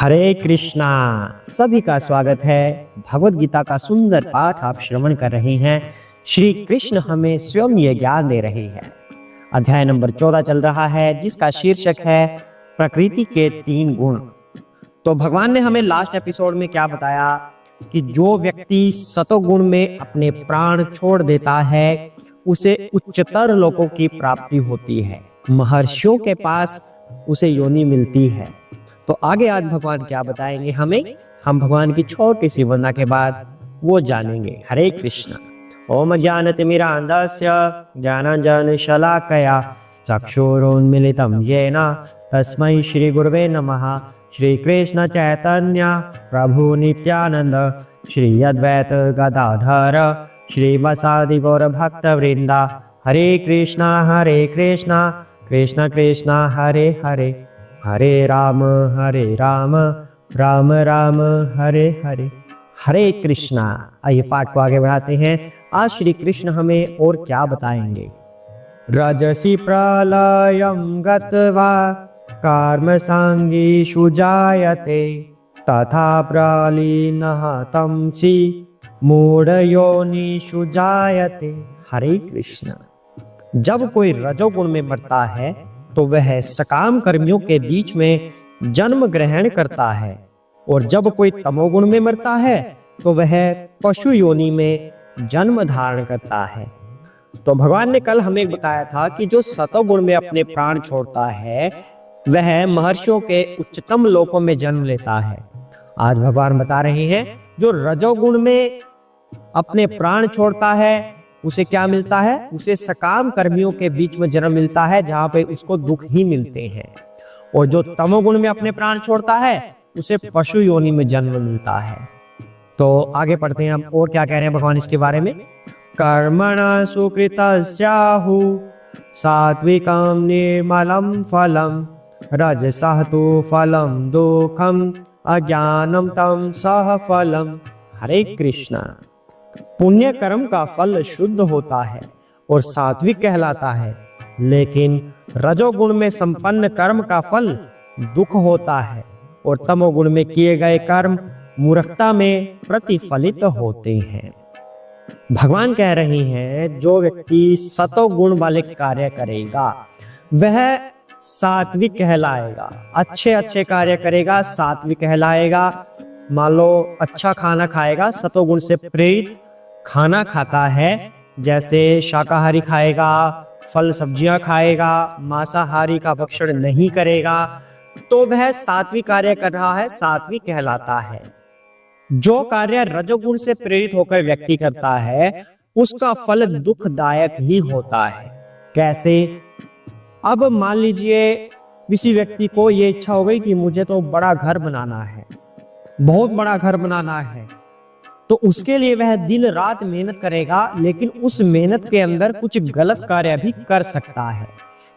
हरे कृष्णा। सभी का स्वागत है। भगवत गीता का सुंदर पाठ आप श्रवण कर रहे हैं। श्री कृष्ण हमें स्वयं ये ज्ञान दे रहे हैं। अध्याय नंबर 14 चल रहा है, जिसका शीर्षक है प्रकृति के 3 गुण। तो भगवान ने हमें लास्ट एपिसोड में क्या बताया कि जो व्यक्ति सतोगुण में अपने प्राण छोड़ देता है उसे उच्चतर लोकों की प्राप्ति होती है, महर्षियों के पास उसे योनि मिलती है। तो आगे आज भगवान क्या बताएंगे हमें, हम भगवान की छोटी सी वंदना के बाद वो जानेंगे। हरे कृष्ण। ओम ज्ञानतिमिरान्धस्य ज्ञानाञ्जनशलाकया चक्षुरुन्मीलितं येन तस्मै श्री गुरुवे नमः। श्री कृष्ण चैतन्य प्रभु नित्यानंद श्री अद्वैत गदाधर श्रीवासादि गौर भक्त वृंदा। हरे कृष्णा कृष्ण कृष्ण हरे हरे, हरे राम राम राम हरे हरे। हरे कृष्णा। आइए पाठ को आगे बढ़ाते हैं। आज श्री कृष्ण हमें और क्या बताएंगे। रजसी प्रलयं गत्वा कर्म संगीषु जायते तथा प्रलीनः तमसि मूढ़योनिषु जायते। हरे कृष्ण। जब कोई रजोगुण में मरता है तो वह सकाम कर्मियों के बीच में जन्म ग्रहण करता है, और जब कोई तमोगुण में मरता है तो वह पशु योनि में जन्म धारण करता है। तो भगवान ने कल हमें बताया था कि जो सतोगुण में अपने प्राण छोड़ता है वह महर्षियों के उच्चतम लोकों में जन्म लेता है। आज भगवान बता रहे हैं जो रजोगुण में अपने प्राण छोड़ता है उसे क्या मिलता है, उसे सकाम कर्मियों के बीच में जन्म मिलता है जहां पे उसको दुख ही मिलते हैं, और जो तमोगुण में अपने प्राण छोड़ता है उसे पशु योनि में जन्म मिलता है। तो आगे पढ़ते हैं हम और क्या कह रहे हैं भगवान इसके बारे में। कर्मणा सुकृतस्याहु सात्विकं निर्मलं फलं रजसः तु फलं दुःखं अज्ञानं तं सह फलम्। हरे कृष्ण। पुण्य कर्म का फल शुद्ध होता है और सात्विक कहलाता है, लेकिन रजोगुण में संपन्न कर्म का फल दुख होता है, और तमोगुण में किए गए कर्म मूर्खता में प्रतिफलित होते हैं। भगवान कह रहे हैं जो व्यक्ति सतोगुण वाले कार्य करेगा वह सात्विक कहलाएगा, अच्छे कार्य करेगा सात्विक कहलाएगा। मान लो अच्छा खाना खाएगा, सतोगुण से प्रेरित खाना खाता है, जैसे शाकाहारी खाएगा, फल सब्जियां खाएगा, मांसाहारी का भक्षण नहीं करेगा, तो वह सात्विक कार्य कर रहा है, सात्विक कहलाता है। जो कार्य रजोगुण से प्रेरित होकर व्यक्ति करता है उसका फल दुखदायक ही होता है। कैसे? अब मान लीजिए किसी व्यक्ति को ये इच्छा हो गई कि मुझे तो बड़ा घर बनाना है, बहुत बड़ा घर बनाना है, तो उसके लिए वह दिन रात मेहनत करेगा, लेकिन उस मेहनत के अंदर कुछ गलत कार्य भी कर सकता है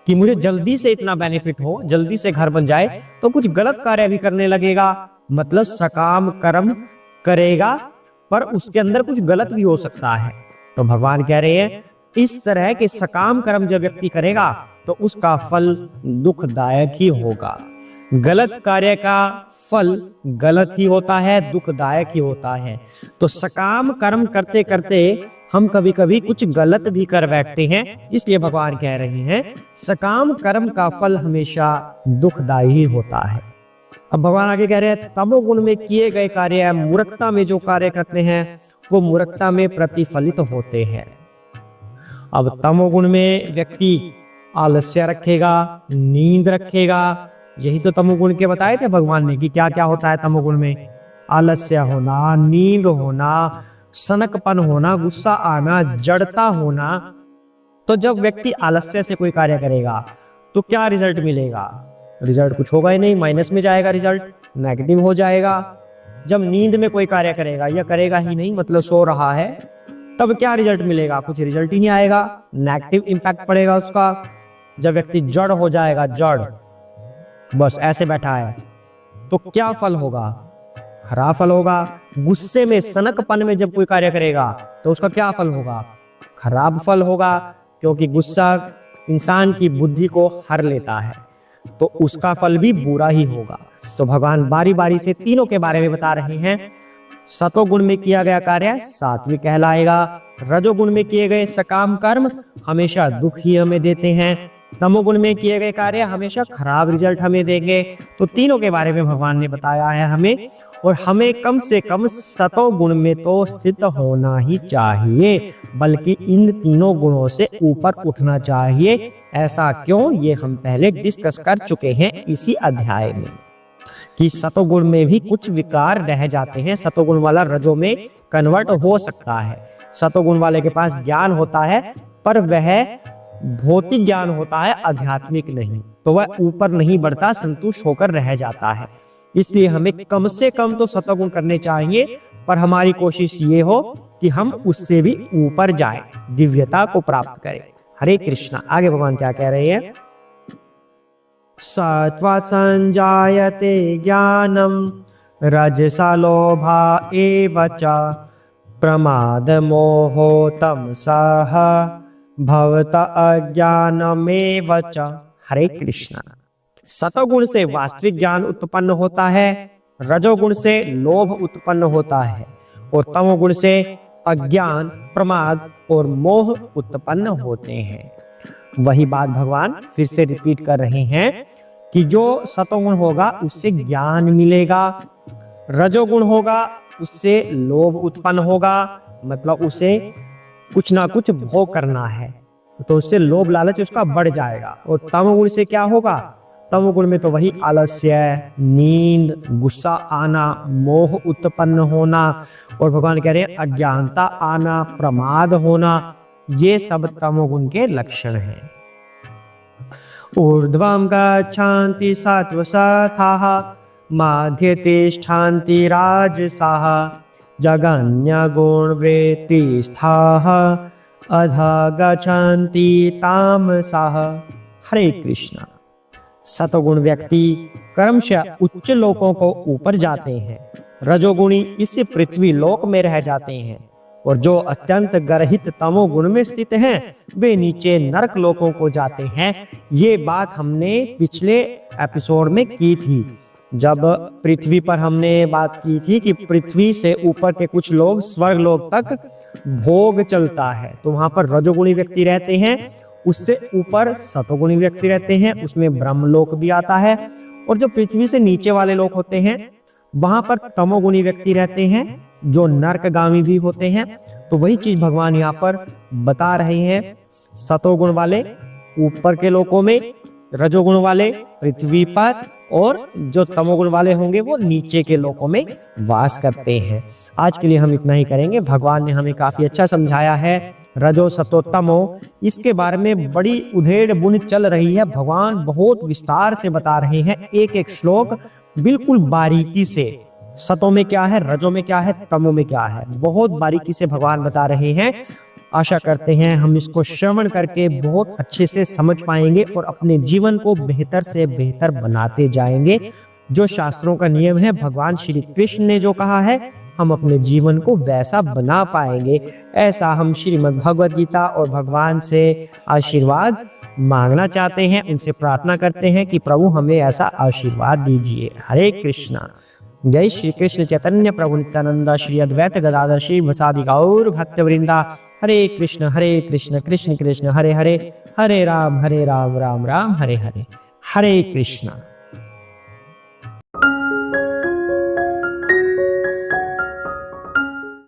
कि मुझे जल्दी से इतना बेनिफिट हो, जल्दी से घर बन जाए, तो कुछ गलत कार्य भी करने लगेगा। मतलब सकाम कर्म करेगा पर उसके अंदर कुछ गलत भी हो सकता है। तो भगवान कह रहे हैं इस तरह के सकाम कर्म जब व्यक्ति करेगा तो उसका फल दुखदायक ही होगा। गलत कार्य का फल गलत ही होता है, दुखदायक ही होता है। तो सकाम कर्म करते करते हम कभी कभी कुछ गलत भी कर बैठते हैं, इसलिए भगवान कह रहे हैं सकाम कर्म का फल हमेशा दुखदायी ही होता है। अब भगवान आगे कह रहे हैं तमोगुण में किए गए कार्य, मूर्खता में जो कार्य करते हैं वो मूर्खता में प्रतिफलित होते हैं। अब तमोगुण में व्यक्ति आलस्य रखेगा, नींद रखेगा, यही तो तमोगुण के बताए थे भगवान ने कि क्या क्या होता है तमोगुण में। आलस्य होना, नींद होना, सनकपन होना, गुस्सा आना, जड़ता होना। तो जब व्यक्ति आलस्य से कोई कार्य करेगा तो क्या रिजल्ट मिलेगा? रिजल्ट कुछ होगा ही नहीं, माइनस में जाएगा, रिजल्ट नेगेटिव हो जाएगा। जब नींद में कोई कार्य करेगा या करेगा ही नहीं, मतलब सो रहा है, तब क्या रिजल्ट मिलेगा? कुछ रिजल्ट ही नहीं आएगा, नेगेटिव इंपैक्ट पड़ेगा उसका। जब व्यक्ति जड़ हो जाएगा, जड़ बस ऐसे बैठा है, तो क्या फल होगा? खराब फल होगा। गुस्से में, सनकपन में जब कोई कार्य करेगा तो उसका क्या फल होगा? खराब फल होगा, क्योंकि गुस्सा इंसान की बुद्धि को हर लेता है। तो उसका फल भी बुरा ही होगा। तो भगवान बारी बारी से तीनों के बारे में बता रहे हैं। सतोगुण में किया गया कार्य सात्विक कहलाएगा, रजोगुण में किए गए सकाम कर्म हमेशा दुख ही हमें देते हैं, तमोगुण में किए गए कार्य हमेशा खराब रिजल्ट हमें देंगे। तो तीनों के बारे में भगवान ने बताया है हमें, और हमें कम से कम सतोगुण में तो स्थित होना ही चाहिए, बल्कि इन तीनों गुणों से ऊपर उठना चाहिए। ऐसा क्यों, ये हम पहले डिस्कस कर चुके हैं इसी अध्याय में, कि सतोगुण में भी कुछ विकार रह जाते हैं। सतोगुण वाला रजो में कन्वर्ट हो सकता है। सतोगुण वाले के पास ज्ञान होता है, पर वह भौतिक ज्ञान होता है, आध्यात्मिक नहीं, तो वह ऊपर नहीं बढ़ता, संतुष्ट होकर रह जाता है। इसलिए हमें कम से कम तो सतोगुण करने चाहिए, पर हमारी कोशिश ये हो कि हम उससे भी ऊपर जाएं, दिव्यता को प्राप्त करें। हरे कृष्णा। आगे भगवान क्या कह रहे हैं? सत्त्वात् संजायते ज्ञानम रजसा लोभा एव च प्रमाद मोहो तमसः भवत अज्ञानमेव च। हरे कृष्णा। सतोगुण से वास्तविक ज्ञान उत्पन्न होता है, रजोगुण से लोभ उत्पन्न होता है, और तमोगुण से अज्ञान, प्रमाद और मोह उत्पन्न होते हैं। वही बात भगवान फिर से रिपीट कर रहे हैं कि जो सतोगुण होगा उससे ज्ञान मिलेगा, रजोगुण होगा उससे लोभ उत्पन्न होगा, मतलब उसे कुछ ना कुछ भोग करना है, तो उससे लोभ लालच उसका बढ़ जाएगा। और तमोगुण से क्या होगा? तमोगुण में तो वही आलस्य, नींद, गुस्सा आना, मोह उत्पन्न होना, और भगवान कह रहे हैं अज्ञानता आना, प्रमाद होना, ये सब तमोगुण के लक्षण हैं। ऊर्ध्वं गच्छन्ति सत्त्वसथाः मध्ये तिष्ठन्ति राजसाः जगन्यगुणवृत्तिस्थाः अधः गच्छन्ति तामसाः। हरे कृष्णा। सतोगुण व्यक्ति क्रमशः उच्च लोकों को ऊपर जाते हैं, रजोगुणी इस पृथ्वी लोक में रह जाते हैं, और जो अत्यंत गर्हित तमोगुण में स्थित हैं वे नीचे नरक लोकों को जाते हैं। ये बात हमने पिछले एपिसोड में की थी, जब पृथ्वी पर हमने बात की थी कि पृथ्वी से ऊपर के कुछ लोग स्वर्ग लोक तक भोग चलता है, तो वहां पर रजोगुणी व्यक्ति रहते हैं, उससे ऊपर सतोगुणी व्यक्ति रहते हैं, उसमें ब्रह्मलोक भी आता है। और जो पृथ्वी से नीचे वाले लोग होते हैं वहां पर तमोगुणी व्यक्ति रहते हैं, जो नरकगामी भी होते हैं। तो वही चीज भगवान यहाँ पर बता रहे हैं, सतोगुण वाले ऊपर के लोकों में, रजोगुण वाले पृथ्वी पर, और जो तमोगुण वाले होंगे वो नीचे के लोकों में वास करते हैं। आज के लिए हम इतना ही करेंगे। भगवान ने हमें काफी अच्छा समझाया है रजो सतो तमो, इसके बारे में बड़ी उधेड़ बुन चल रही है। भगवान बहुत विस्तार से बता रहे हैं, एक एक श्लोक बिल्कुल बारीकी से, सतों में क्या है, रजों में क्या है, तमों में क्या है, बहुत बारीकी से भगवान बता रहे हैं। आशा करते हैं हम इसको श्रवण करके बहुत अच्छे से समझ पाएंगे और अपने जीवन को बेहतर से बेहतर बनाते जाएंगे। जो शास्त्रों का नियम है, भगवान श्री कृष्ण ने जो कहा है, हम अपने जीवन को वैसा बना पाएंगे। ऐसा हम श्रीमद् भगवद गीता और भगवान से आशीर्वाद मांगना चाहते हैं, उनसे प्रार्थना करते हैं कि प्रभु हमें ऐसा आशीर्वाद दीजिए। हरे कृष्णा। जय श्री कृष्ण चैतन्य प्रभु नित्यानंद, श्री अद्वैत गदाधर श्री वसादि गौर भक्त वृंदा। हरे कृष्ण कृष्ण कृष्ण हरे हरे, हरे राम राम राम हरे हरे। हरे कृष्णा।